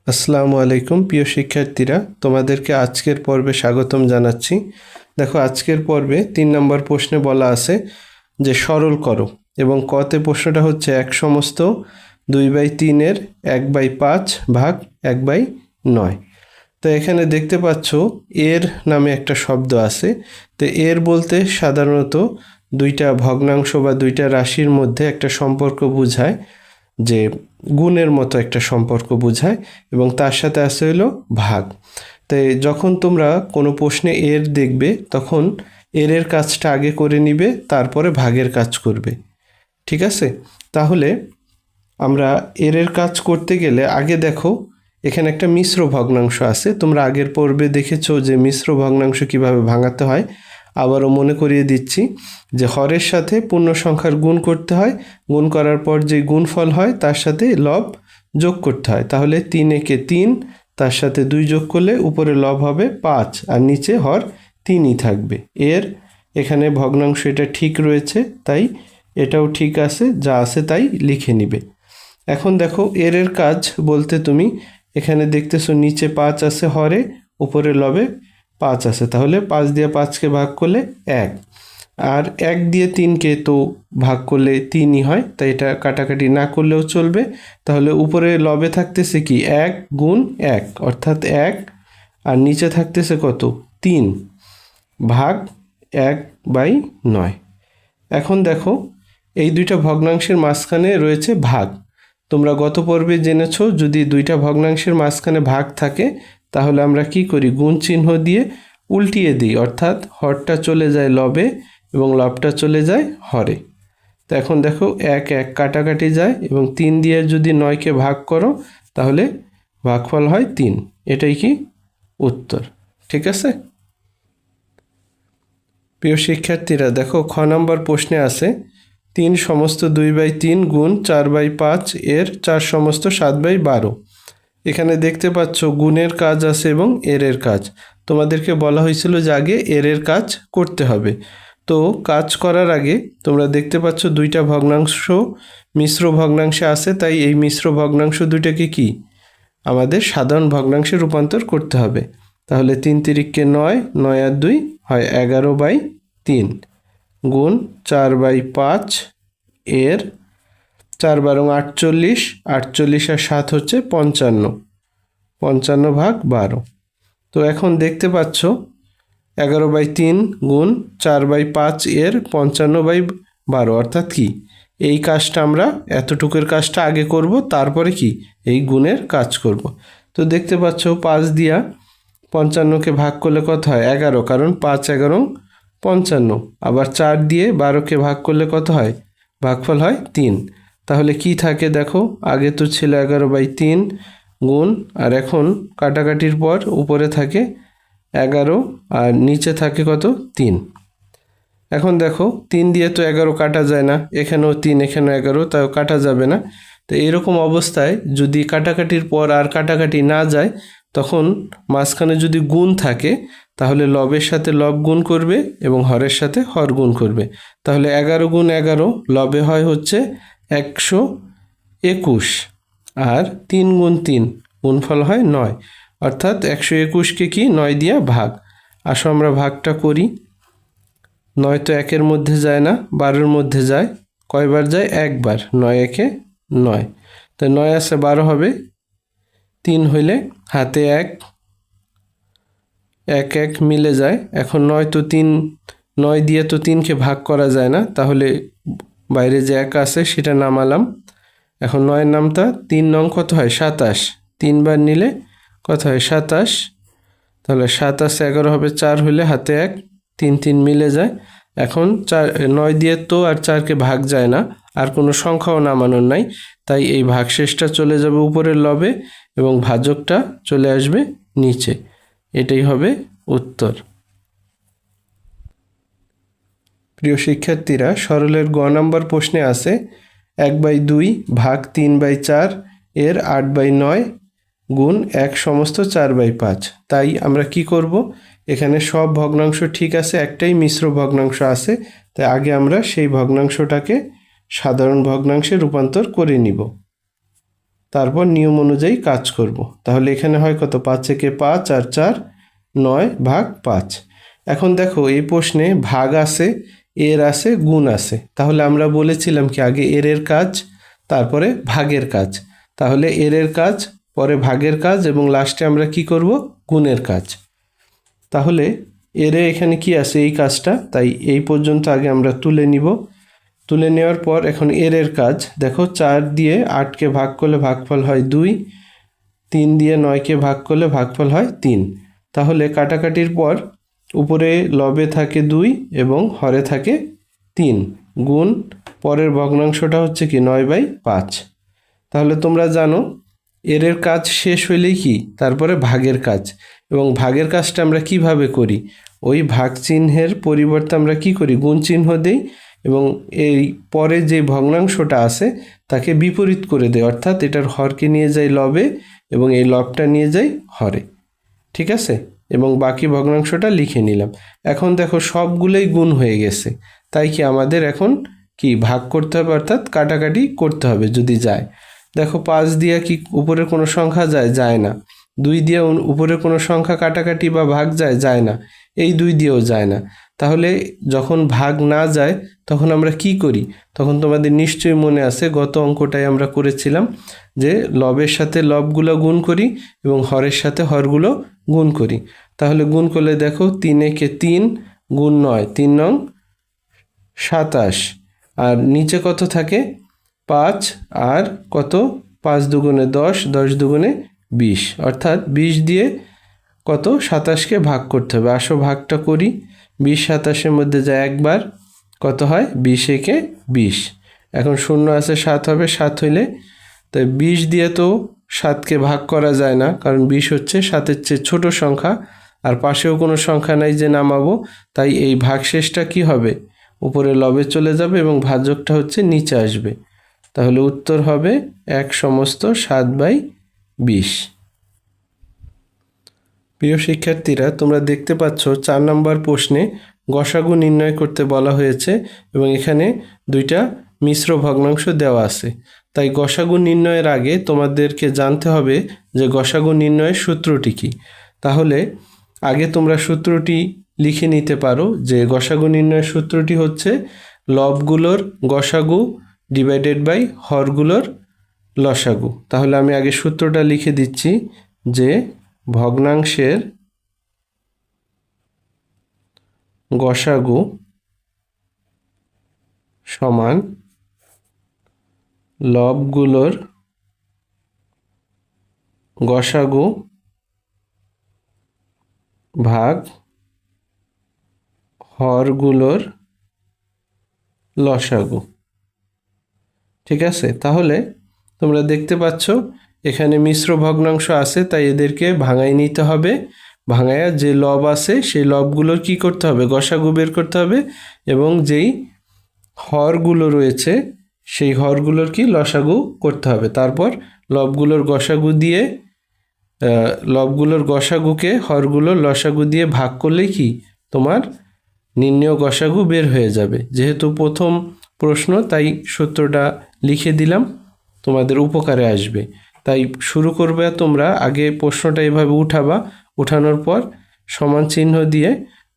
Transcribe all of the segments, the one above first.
আসসালামু আলাইকুম প্রিয় শিক্ষার্থীরা, তোমাদেরকে আজকের পর্বে স্বাগতম জানাচ্ছি। দেখো, আজকের পর্বে 3 নম্বর প্রশ্নে বলা আছে যে সরল করো, এবং কতে প্রশ্নটা হচ্ছে 1/2/3 1/5 ভাগ 1/9। তো এখানে দেখতে পাচ্ছ এর নামে একটা শব্দ আছে। তো এর বলতে সাধারণত দুইটা ভগ্নাংশ বা দুইটা রাশির মধ্যে একটা সম্পর্ক বোঝায়, যে গুণের মতো একটা সম্পর্ক বোঝায়, এবং তার সাথে আছে হলো ভাগ। তাই যখন তোমরা কোনো প্রশ্নে এর দেখবে তখন এর কাজটা আগে করে নিবে, তারপরে ভাগের কাজ করবে। ঠিক আছে? তাহলে আমরা এর কাজ করতে গেলে আগে দেখো, এখানে একটা মিশ্র ভগ্নাংশ আছে। তোমরা আগের পর্বে দেখেছো যে মিশ্র ভগ্নাংশ কিভাবে ভাঙাতে হয়। আবারও মনে করিয়ে দিচ্ছি যে হরের সাথে পূর্ণ সংখ্যার গুণ করতে হয়, গুণ করার পর যে গুণফল হয় তার সাথে লব যোগ করতে হয়। তাহলে 3 একে 3, তার সাথে 2 যোগ করলে উপরে লব হবে 5 আর নিচে হর 3ই থাকবে। এর এখানে ভগ্নাংশ এটা ঠিক রয়েছে, তাই এটাও ঠিক আছে, যা আছে তাই লিখে নিবে। এখন দেখো এর কাজ বলতে তুমি এখানে দেখতেছো নিচে 5 আছে হরে, উপরে লবে 5 আছে, তাহলে 5 দিয়ে 5কে ভাগ করলে 1, আর 1 দিয়ে 3কে তো ভাগ করলে 3ই হয়, তাই এটা কাটাকাটি না করলেও চলবে। তাহলে উপরে লবে থাকতেছে কি 1 গুণ 1 অর্থাৎ 1, আর নিচে থাকতেছে কত 3 ভাগ 1/9। এখন দেখো এই দুইটা ভগ্নাংশের মাঝখানে রয়েছে ভাগ। তোমরা গত পর্বে জেনেছো যদি দুইটা ভগ্নাংশের মাঝখানে ভাগ থাকে তাহলে আমরা কি করি, গুণ চিহ্ন দিয়ে উল্টিয়ে দিই, অর্থাৎ হরটা চলে যায় লবে এবং লবটা চলে যায় হরে। তো এখন দেখো 1 1 কাটাকাটি যায়, এবং 3 দিয়ে যদি 9কে ভাগ করো তাহলে ভাগফল হয় 3। এটাই কি উত্তর। ঠিক আছে প্রিয় শিক্ষার্থীরা, দেখো খ নম্বর প্রশ্নে আছে 3 সমস্ত 2/3 গুণ 4/5 এর 4 সমস্ত 7/12। এখানে দেখতে পাচ্ছ গুণের কাজ আছে এবং এর কাজ। তোমাদেরকে বলা হয়েছিল যে আগে এর কাজ করতে হবে। তো কাজ করার আগে তোমরা দেখতে পাচ্ছ দুইটা ভগ্নাংশ মিশ্র ভগ্নাংশে আছে, তাই এই মিশ্র ভগ্নাংশ দুইটাকে কি আমাদের সাধারণ ভগ্নাংশে রূপান্তর করতে হবে। তাহলে 3 তিরিককে 9, 9 আর 2 হয় 11/3 গুণ 4/5 এর 4 বারং 48, 48 আর 7 হচ্ছে 55, 55 ভাগ 12। তো এখন দেখতে পাচ্ছ 11/3 গুণ 4/5 এর 55/12 অর্থাৎ কি এই কাজটা আমরা এতটুকুর কাজটা আগে করব, তারপরে কি এই গুণের কাজ করব। তো দেখতে পাচ্ছ 5 দিয়া 55কে ভাগ করলে কত হয় 11, কারণ 5 11 55। আবার 4 দিয়ে 12কে ভাগ করলে কত হয়, ভাগফল হয় 3। তাহলে কি থাকে দেখো, আগে তো ছিল 11/3 গুণ, আর এখন কাটাকাটির পর উপরে থাকে 11 আর নিচে থাকে কত 3। এখন দেখো 3 দিয়ে তো 11 কাটা যায় না, এখানেও 3 এখানেও 11, তাও কাটা যাবে না। তো এরকম অবস্থায় যদি কাটাকাটির পর আর কাটাকাটি না যায়, তখন মাঝখানে যদি গুণ থাকে তাহলে লবের সাথে লব গুণ করবে এবং হরের সাথে হর গুণ করবে। তাহলে 11 গুণ 11 লবে হয় হচ্ছে 121, আর 3 গুণ 3 গুণফল হয় 9, অর্থাৎ 121কে কি 9 দিয়ে ভাগ। আসো আমরা ভাগটা করি। 9 তো 1-এর মধ্যে যায় না, 12-এর মধ্যে যায়। কয়বার যায়, একবার। 9 একে 9, তো 9 আছে 12 হবে, 3 হইলে হাতে 1, 1 1 মিলে যায়। এখন 9 তো 3, 9 দিয়ে তো 3কে ভাগ করা যায় না, তাহলে বাইরে যে 1 আছে সেটা নামালাম। এখন 9-এর নামটা 3 নং কত হয় 27, 3 বার নিলে কত হয় 27। তাহলে 7 আছে 11 হবে, 4 হইলে হাতে 1, 3 3 মিলে যায়। এখন 9 দিয়ে তো আর 4কে ভাগ যায় না, আর কোনো সংখ্যাও নামানোর নাই, তাই এই ভাগশেষটা চলে যাবে উপরের লবে এবং ভাজকটা চলে আসবে নিচে। এটাই হবে উত্তর। প্রিয় শিক্ষার্থীরা, সরলের গ নম্বর প্রশ্নে আছে 1/2 ভাগ 3/4 এর 8/9 গুণ 1 সমস্ত 4/5। তাই আমরা কি করব, এখানে সব ভগ্নাংশ ঠিক আছে, একটাই মিশ্র ভগ্নাংশ আছে, তাই আগে আমরা সেই ভগ্নাংশটাকে সাধারণ ভগ্নাংশে রূপান্তর করে নিব। তারপর নিয়ম অনুযায়ী কাজ করব। তাহলে এখানে হয় কত, 5 একে 5 আর 4 9 ভাগ 5। এখন দেখো এই প্রশ্নে ভাগ আছে, এর আছে, গুণ আছে। তাহলে আমরা বলেছিলাম কি আগে এর কাজ তারপরে ভাগের কাজ। তাহলে এর কাজ পরে ভাগের কাজ এবং লাস্টে আমরা কি করব, গুণের কাজ। তাহলে এখানে কি আছে, এই কাজটা, তাই এই পর্যন্ত আগে আমরা তুলে নিব। তুলে নেওয়ার পর এখন এর কাজ দেখো, 4 দিয়ে 8কে ভাগ করলে ভাগফল হয় 2, 3 দিয়ে 9কে ভাগ করলে ভাগফল হয় 3। তাহলে কাটাকাটির পর উপরে লবে থাকে 2 এবং হরে থাকে 3, গুণ পরের ভগ্নাংশটা হচ্ছে কি 9/5। তাহলে তোমরা জানো এর কাজ শেষ হইলেই কি তারপরে ভাগের কাজ, এবং ভাগের কাজটা আমরা কিভাবে করি, ওই ভাগ চিহ্নের পরিবর্তে আমরা কি করি, গুণ চিহ্ন দেই এবং এই পরে যে ভগ্নাংশটা আছে তাকে বিপরীত করে দেয়, অর্থাৎ এটার হরকে নিয়ে যাই লবে এবং এই লবটা নিয়ে যাই হরে। ঠিক আছে, এবং বাকি ভগ্নাংশটা লিখে নিলাম। এখন দেখো সবগুলোই গুণ হয়ে গেছে, তাই কি আমাদের এখন কি ভাগ করতে হবে, অর্থাৎ কাটাকাটি করতে হবে যদি যায়। দেখো 5 দিয়ে কি উপরে কোনো সংখ্যা যায় না। 2 দিয়ে উপরে কোনো সংখ্যা কাটাকাটি বা ভাগ যায় না। এই 2 দিয়েও যায় না। তাহলে যখন ভাগ না যায় তখন আমরা কি করি, তখন তোমাদের নিশ্চয়ই মনে আছে গত অঙ্কটাই আমরা করেছিলাম যে লবের সাথে লবগুলো গুণ করি এবং হরের সাথে হরগুলো গুণ করি। তাহলে গুণ করলে দেখো 3 একে 3 গুণ 9, 3 নং 27, আর নিচে কত থাকে 5 আর কত 5 দুগুণে 10, 10 দুগুণে 20, অর্থাৎ 20 দিয়ে কত 27কে ভাগ করতে হবে। আসো ভাগটা করি, 20 27-এর মধ্যে যায় একবার, কত হয় 20 একে 20। এখন শূন্য আছে 7 হবে, 7 হইলে তাই 20 দিয়ে তো 7কে ভাগ করা যায় না, কারণ 20 হচ্ছে 7-এর চেয়ে ছোট সংখ্যা, আর পাশেও কোনো সংখ্যা নাই যে নামাবো, তাই এই ভাগশেষটা কি হবে, উপরে লবে চলে যাবে এবং ভাজকটা হচ্ছে নিচে আসবে। তাহলে উত্তর হবে 1/7/20। প্রিয় শিক্ষার্থীরা, তোমরা দেখতে পাচ্ছ 4 নম্বর প্রশ্নে গসাগু নির্ণয় করতে বলা হয়েছে এবং এখানে 2টা মিশ্র ভগ্নাংশ দেওয়া আছে। তাই গসাগু নির্ণয়ের আগে তোমাদেরকে জানতে হবে যে গসাগু নির্ণয়ের সূত্রটি কী। তাহলে আগে তোমরা সূত্রটি লিখে নিতে পারো যে গসাগু নির্ণয়ের সূত্রটি হচ্ছে লবগুলোর গসাগু ডিভাইডেড বাই হরগুলোর লসাগু। তাহলে আমি আগে সূত্রটা লিখে দিচ্ছি যে ভগ্নাংশের গসাগু সমান লবগুলোর গসাগু ভাগ হরগুলোর লসাগু। ঠিক আছে, তাহলে তোমরা দেখতে পাচ্ছ এখানে মিশ্র ভগ্নাংশ আছে, তাই এদেরকে ভাঙাই নিতে হবে। ভাঙায়া যে লব আছে সেই লবগুলোর কি করতে হবে, গসাগু বের করতে হবে, এবং যেই হরগুলো রয়েছে সেই হরগুলোর কি লসাগু করতে হবে। তারপর লবগুলোর গসাগু দিয়ে লবগুলোর গসাগুকে হরগুলোর লসাগু দিয়ে ভাগ করলেই কি তোমার নির্ণেয় গসাগু বের হয়ে যাবে। যেহেতু প্রথম প্রশ্ন তাই সূত্রটা লিখে দিলাম, তোমাদের উপকারে আসবে। তাই শুরু করবে তোমরা, আগে প্রশ্নটা এভাবে উঠাবা, উঠানোর পর সমান চিহ্ন দিয়ে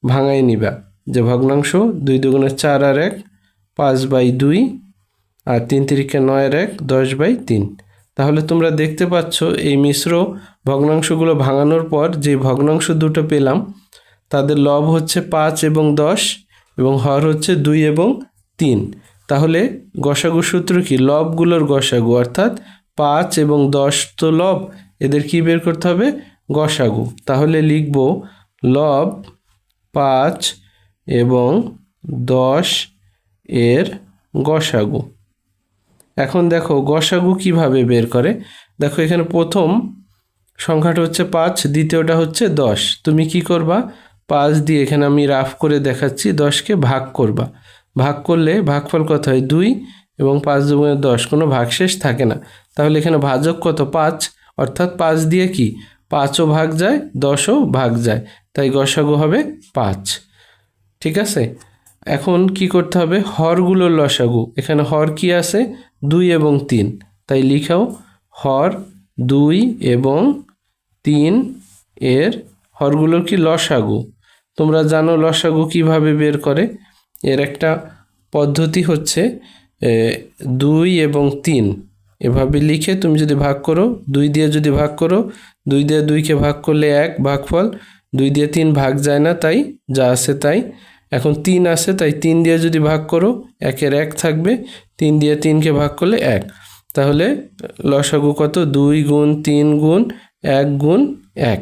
ভাঙাই নিবা যে ভগ্নাংশ 2 দুগুণে 4 আর 1 5/2 আর 3 তিরিকে 9 আর 1 10/3। তাহলে তোমরা দেখতে পাচ্ছ এই মিশ্র ভগ্নাংশগুলো ভাঙানোর পর যে ভগ্নাংশ দুটো পেলাম তাদের লব হচ্ছে 5 এবং 10 এবং হর হচ্ছে 2 এবং 3। তাহলে গসাগু সূত্র কি, লবগুলোর গসাগু, অর্থাৎ 5 এবং 10 তো লব, এদের কি বের করতে হবে, গসাগু। তাহলে লিখব লব 5 এবং 10 এর গসাগু। এখন দেখো গসাগু কিভাবে বের করে, দেখো এখানে প্রথম সংখ্যাটা হচ্ছে 5, দ্বিতীয়টা হচ্ছে 10। তুমি কি করবা, 5 দিয়ে এখানে আমি রাফ করে দেখাচ্ছি 10কে ভাগ করবা, ভাগ করলে ভাগফল কত হয় 2 এবং 5 দুগুণে 10, কোনো ভাগশেষ থাকে না। তাহলে এখানে ভাজক কত 5, অর্থাৎ 5 দিয়ে কি 5ও ভাগ যায় 10ও ভাগ যায়, তাই গসাগু হবে 5। ঠিক আছে, এখন কি করতে হবে, হরগুলোর লসাগু, এখানে হর কি আছে 2 এবং 3, তাই লিখাও হর 2 এবং 3 এর হরগুলোর কি লসাগু। তোমরা জানো লসাগু কিভাবে বের করে। এর একটা পদ্ধতি হচ্ছে 2 এবং 3 এভাবে লিখে তুমি যদি ভাগ করো, 2 দিয়ে যদি ভাগ করো, 2 দিয়ে 2কে ভাগ করলে 1 ভাগফল, 2 দিয়ে 3 ভাগ যায় না, তাই যা আছে তাই। এখন 3 আছে, তাই 3 দিয়ে যদি ভাগ করো 1-এর 1 থাকবে, 3 দিয়ে 3কে ভাগ করলে 1। তাহলে লসাগু কত? 2 গুণ 3 গুণ 1 গুণ 1,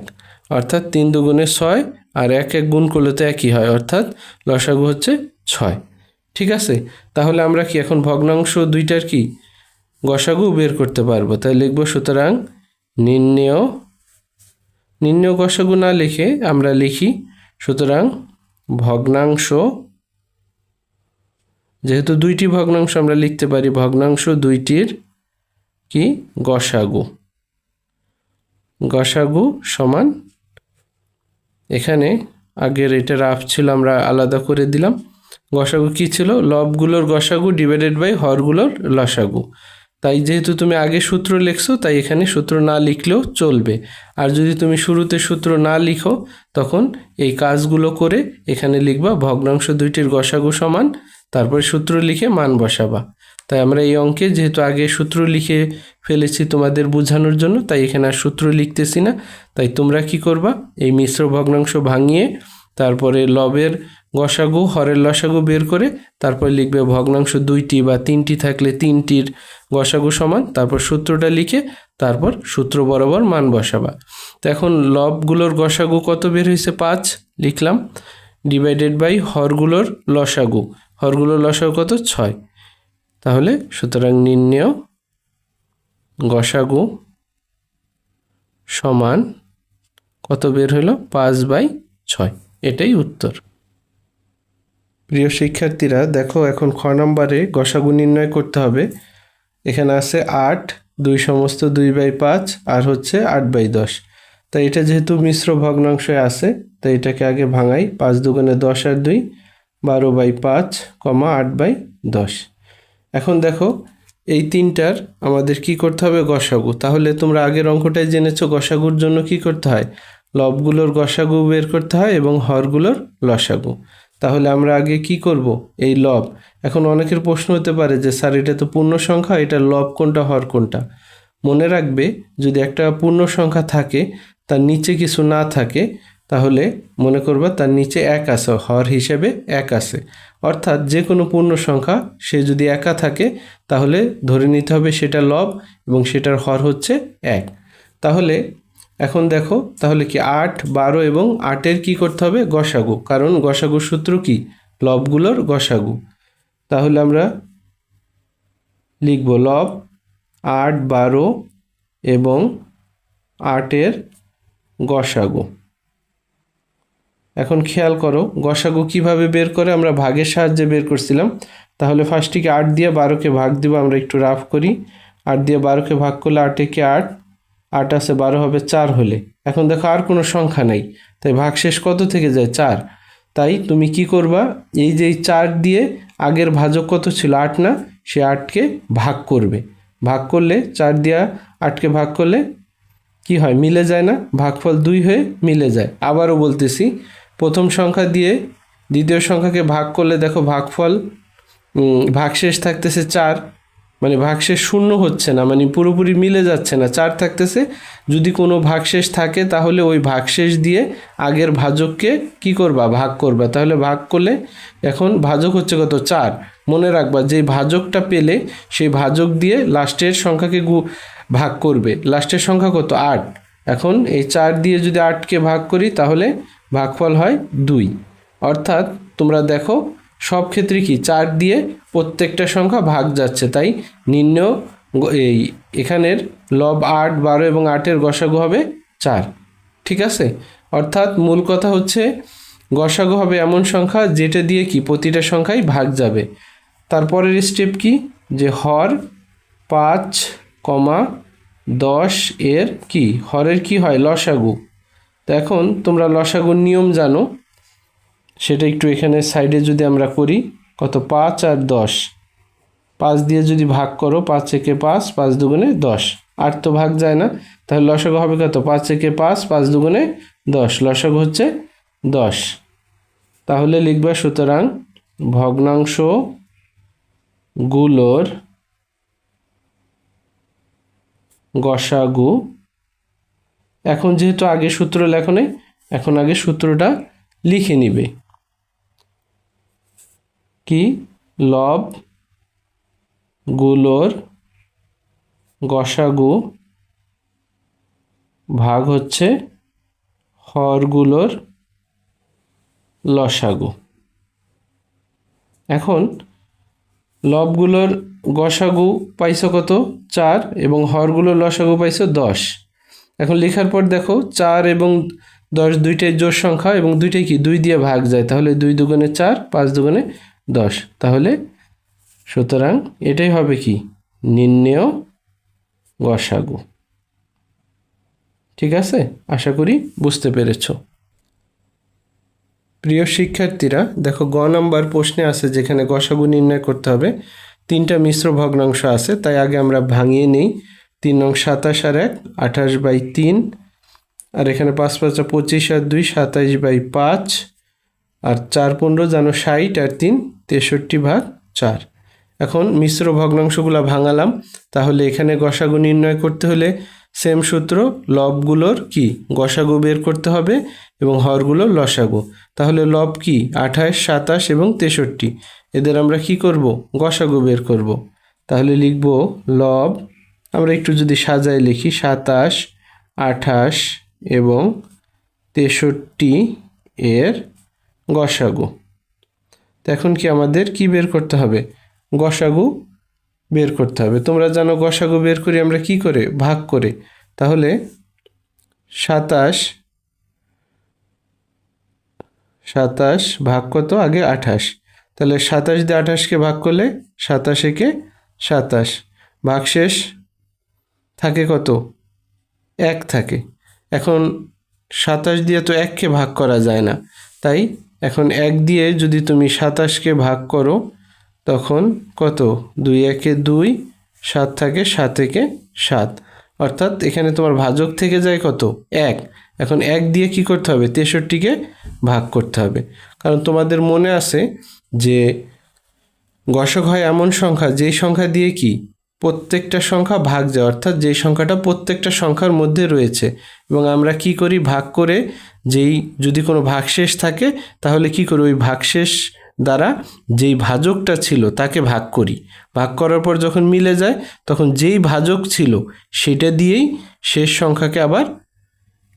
অর্থাৎ 3 দুগুণে 6, আর 1 1 গুণ করলে তো একই হয়, অর্থাৎ লসাগু হচ্ছে 6। ঠিক আছে, তাহলে আমরা কি এখন ভগ্নাংশ দুইটার কি গসাগু বের করতে পারবো। তাই লিখব সুতরাং নির্ণেয় গসাগু না লিখে আমরা লিখি সুতরাং ভগ্নাংশ, যেহেতু দুইটি ভগ্নাংশ আমরা লিখতে পারি, ভগ্নাংশ দুইটির কি গসাগু সমান, এখানে আগের এটা রাফ ছিল আমরা আলাদা করে দিলাম। গসাগু কি ছিল? লবগুলোর গসাগু ডিভাইডেড বাই হরগুলোর লসাগু। তাই যেহেতু তুমি আগে সূত্র লিখছো, তাই এখানে সূত্র না লিখলেও চলবে। আর যদি তুমি শুরুতে সূত্র না লিখো, তখন এই কাজগুলো করে এখানে লিখবা ভগ্নাংশ দুইটির গসাগু সমান, তারপর সূত্র লিখে মান বসাবা। তাই আমরা এই অঙ্কে যেহেতু আগে সূত্র লিখে ফেলেছি তোমাদের বোঝানোর জন্য, তাই এখানে আর সূত্র লিখতেছি না। তাই তোমরা কি করবা, এই মিশ্র ভগ্নাংশ ভাঙিয়ে তারপরে লবের গসাগু হরের লসাগু বের করে তারপর লিখবে ভগ্নাংশ দুইটি বা তিনটি থাকলে তিনটির গসাগু সমান, তারপর সূত্রটা লিখে তারপর সূত্র বরাবর মান বসাবা। তো এখন লবগুলোর গসাগু কত বের হয়েছে? 5 লিখলাম, ডিভাইডেড বাই হরগুলোর লসাগু কত? 6। তাহলে সুতরাং নির্ণেয় গসাগু সমান কত বের হলো? 5/6। এটাই উত্তর। প্রিয় শিক্ষার্থীরা দেখো, এখন খ নম্বরে গসাগু নির্ণয় করতে হবে। এখানে আছে 8, 2 সমস্ত 2/5 আর হচ্ছে 8/10। তাই এটা যেহেতু মিশ্র ভগ্নাংশে আছে, তাই এটাকে আগে ভাঙাই। 5 দুগুণে 10 আর 2 12/5, 8/10। এখন দেখো এই তিনটার আমাদের কি করতে হবে? গসাগু। তাহলে তোমরা আগের অঙ্কটাই জেনেছো গসাগুর জন্য কি করতে হয়? লবগুলোর গসাগু বের করতে হয় এবং হরগুলোর লসাগু। তাহলে আমরা আগে কি করব? এই লব। এখন অনেকের প্রশ্ন হতে পারে যে স্যার এটা তো পূর্ণ সংখ্যা, এটা লব কোনটা হর কোনটা? মনে রাখবে, যদি একটা পূর্ণ সংখ্যা থাকে তার নিচে কিছু না থাকে, তাহলে মনে করবা তার নিচে 1 আছে, হর হিসেবে 1 আছে। অর্থাৎ যে কোনো পূর্ণ সংখ্যা সে যদি একা থাকে তাহলে ধরে নিতে হবে সেটা লব এবং সেটার হর হচ্ছে 1। তাহলে এখন দেখো, তাহলে কি 8, 12 এবং 8-এর কি করতে হবে? গসাগু। কারণ গসাগুর সূত্র কি? লবগুলোর গসাগু। তাহলে আমরা লিখব লব 8, 12 এবং 8-এর গসাগু। এখন খেয়াল করো গসাগু কিভাবে বের করে, আমরা ভাগের সাহায্যে বের করছিলাম। তাহলে ফার্স্টটিকে 8 দিয়ে 12কে ভাগ দিব, আমরা একটু রাফ করি। 8 দিয়ে 12কে ভাগ করলে 8 একে 8, 8 আছে 12 হবে 4 হলে। এখন দেখো আর কোনো সংখ্যা নেই, তাই ভাগশেষ কত থেকে যায়? 4। তাই তুমি কি করবা, এই যে 4 দিয়ে আগের ভাজক কত ছিল? 8 না? সে 8কে ভাগ করবে। ভাগ করলে 4 দিয়ে 8কে ভাগ করলে কি হয়? মিলে যায় না? ভাগফল 2 হয়ে মিলে যায়। আবারও বলতেছি, প্রথম সংখ্যা দিয়ে দ্বিতীয় সংখ্যাকে ভাগ করলে দেখো ভাগফল ভাগশেষ থাকতেছে 4, মানে ভাগশেষ শূন্য হচ্ছে না, মানে পুরোপুরি মিলে যাচ্ছে না, 4 থাকতেছে। যদি কোনো ভাগশেষ থাকে তাহলে ওই ভাগশেষ দিয়ে আগের ভাজককে কি করবা? ভাগ করবা। তাহলে ভাগ করলে এখন ভাজক হচ্ছে কত? 4। মনে রাখবা যে ভাজকটা পেলে সেই ভাজক দিয়ে লাস্টের সংখ্যাকে ভাগ করবে। লাস্টের সংখ্যা কত? 8। এখন এই 4 দিয়ে যদি 8কে ভাগ করি তাহলে ভাগফল হয় 2। অর্থাৎ তোমরা দেখো সব ক্ষেত্রে কি 4 দিয়ে প্রত্যেকটা সংখ্যা ভাগ যাচ্ছে। তাই নির্ণেয় এই এখানের লব 8, 12 এবং 8-এর গসাগু হবে 4। ঠিক আছে, অর্থাৎ মূল কথা হচ্ছে গসাগু হবে এমন সংখ্যা যেটা দিয়ে কি প্রতিটা সংখ্যাই ভাগ যাবে। তারপরের স্টেপ কি? যে হর 5, 10 এর কি হরের কি হয়? লসাগু। তো এখন তোমরা লসাগুর নিয়ম জানো, সেটা একটু এখানে সাইডে যদি আমরা করি, কত? 5 আর 10, 5 দিয়ে যদি ভাগ করো, 5 একে 5, 5 দুগুণে 10, 8 তো ভাগ যায় না, তাহলে লসাগু হবে কত? 5 একে 5, 5 দুগুণে 10, লসাগু হচ্ছে 10। তাহলে লিখবা সুতরাং ভগ্নাংশ গুলোর গসাগু, এখন যেহেতু আগে সূত্র লেখো নেই, এখন আগে সূত্রটা লিখে নিবে। কি? লব গুলোর গসাগু ভাগ হচ্ছে হরগুলোর লসাগু। এখন লবগুলোর গসাগু পাইছো কত? 4, এবং হরগুলোর লসাগু পাইছো 10। এখন লেখার পর দেখো 4 এবং 10 দুইটাই জোড় সংখ্যা এবং দুইটাই কি 2 দিয়ে ভাগ যায়, তাহলে 2 দুগুণে 4, 5 দুগুণে 10। তাহলে সুতরাং এটাই হবে কি নির্ণেয় গসাগু। ঠিক আছে, আশা করি বুঝতে পেরেছ। প্রিয় শিক্ষার্থীরা, দেখো গ নাম্বার প্রশ্নে আছে যেখানে গসাগু নির্ণয় করতে হবে, 3টা মিশ্র ভগ্নাংশ আছে, তাই আগে আমরা ভাঙিয়ে নেই। 3 নং 27 আর 1 28/3, আর এখানে 5 5 25 আর 2 27/5, আর 4 15 জানো 60, আর 3 63/4। এখন মিশ্র ভগ্নাংশগুলো ভাঙালাম, তাহলে এখানে গসাগু নির্ণয় করতে হলে সেম সূত্র, লবগুলোর কি গসাগু বের করতে হবে এবং হরগুলোর লসাগু। তাহলে লব কি 28, 27 এবং 63, এদের আমরা কি করব? গসাগু বের করব। তাহলে লিখব লব, আমরা একটু যদি সাজায় লিখি, 27, 28 এবং 63 এর গসাগু। তো এখন কি আমাদের কি বের করতে হবে? গসাগু বের করতে হবে। তোমরা জানো গসাগু বের করি আমরা কি করে? ভাগ করে। তাহলে 27 ভাগ কত? আগে 28, তাহলে 27 দিয়ে 28কে ভাগ করলে 27 একে 27, ভাগশেষ থাকে কত? 1 থাকে। এখন 27 দিয়ে তো 1কে ভাগ করা যায় না, তাই এখন 1 দিয়ে যদি তুমি 27কে ভাগ করো তখন কত? 2 একে 2, 7 থাকে, 7 একে 7, অর্থাৎ এখানে তোমার ভাজক থেকে যায় কত? 1। এখন 1 দিয়ে কি করতে হবে? 63কে ভাগ করতে হবে। কারণ তোমাদের মনে আছে যে গসক হয় এমন সংখ্যা যেই সংখ্যা দিয়ে কি প্রত্যেকটা সংখ্যা ভাগ যায়, অর্থাৎ যেই সংখ্যাটা প্রত্যেকটা সংখ্যার মধ্যে রয়েছে, এবং আমরা কি করি? ভাগ করে যেই যদি কোনো ভাগশেষ থাকে তাহলে কি করি? ওই ভাগশেষ দ্বারা যেই ভাজকটা ছিল তাকে ভাগ করি। ভাগ করার পর যখন মিলে যায় তখন যেই ভাজক ছিল সেটা দিয়েই শেষ সংখ্যাকে আবার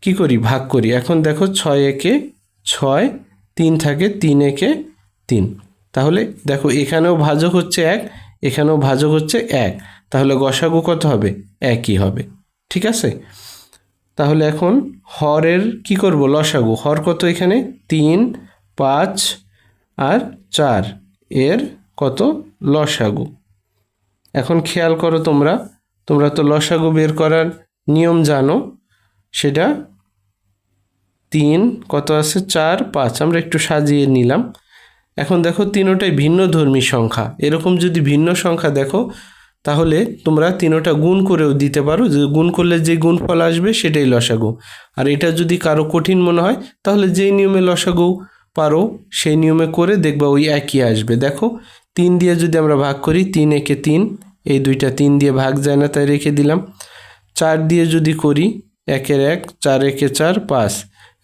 কি করি? ভাগ করি। এখন দেখো 6 একে 6, 3 থাকে, 3 একে 3, তাহলে দেখো এখানেও ভাজক হচ্ছে 1, এখানেও ভাজক হচ্ছে 1, তাহলে গসাগু কত হবে? 1ই হবে। ঠিক আছে, তাহলে এখন হরের কি করব? লসাগু। হর কত এখানে? 3, 5 আর 4 এর কত? লসাগু। এখন খেয়াল করো, তোমরা তো লসাগু বের করার নিয়ম জানো, সেটা 3 কত আছে? 4, 5, আমরা একটু সাজিয়ে নিলাম। এখন দেখো তিনোটাই ভিন্ন ধর্মী সংখ্যা, এরকম যদি ভিন্ন সংখ্যা দেখো তাহলে তোমরা তিনোটা গুণ করেও দিতে পারো, যে গুণ করলে যে গুণফল আসবে সেটাই লসাগু। আর এটা যদি কারো কঠিন মনে হয় তাহলে যেই নিয়মে লসাগু পারো সেই নিয়মে করে দেখবা ওই একই আসবে। দেখো 3 দিয়ে যদি আমরা ভাগ করি, 3 একে 3, এই দুইটা 3 দিয়ে ভাগ যায় না তাই রেখে দিলাম। 4 দিয়ে যদি করি, 1 এর 1, 4 একে 4, 5।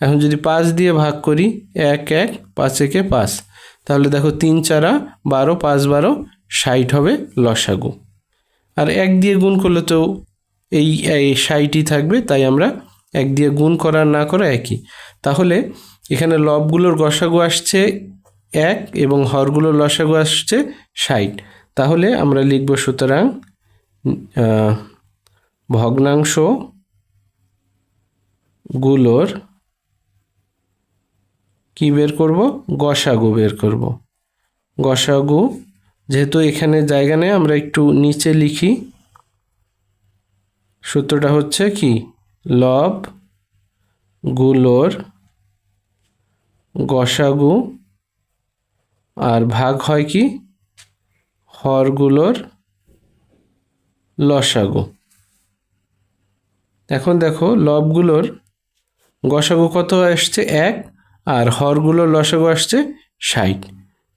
এখন যদি 5 দিয়ে ভাগ করি, 1 1, 5 একে 5, তাহলে দেখো 3 4 12, 5 12, 60 হবে লসাগু। আর 1 দিয়ে গুণ করলে তো এই 60ই থাকবে, তাই আমরা 1 দিয়ে গুণ করা না করা একই। তাহলে এখানে লবগুলোর গসাগু আসছে 1 এবং হরগুলোর লসাগু আসছে 60। তাহলে আমরা লিখব সুতরাং ভগ্নাংশ গুলোর কি বের করব? গসাগু বের করব। গসাগু, যেহেতু এখানে জায়গা নেই আমরা একটু নিচে লিখি। সূত্রটা হচ্ছে কি? লব গুলোর গসাগু আর ভাগ হয় কি? হরগুলোর লসাগু। এখন দেখো লবগুলোর গসাগু কত আসছে 1, আর হরগুলোর লসাগু আসছে 60।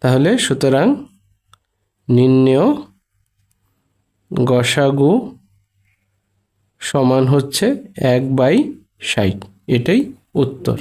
তাহলে সুতরাং নির্ণেয় গসাগু সমান হচ্ছে 1/60। এটাই উত্তর।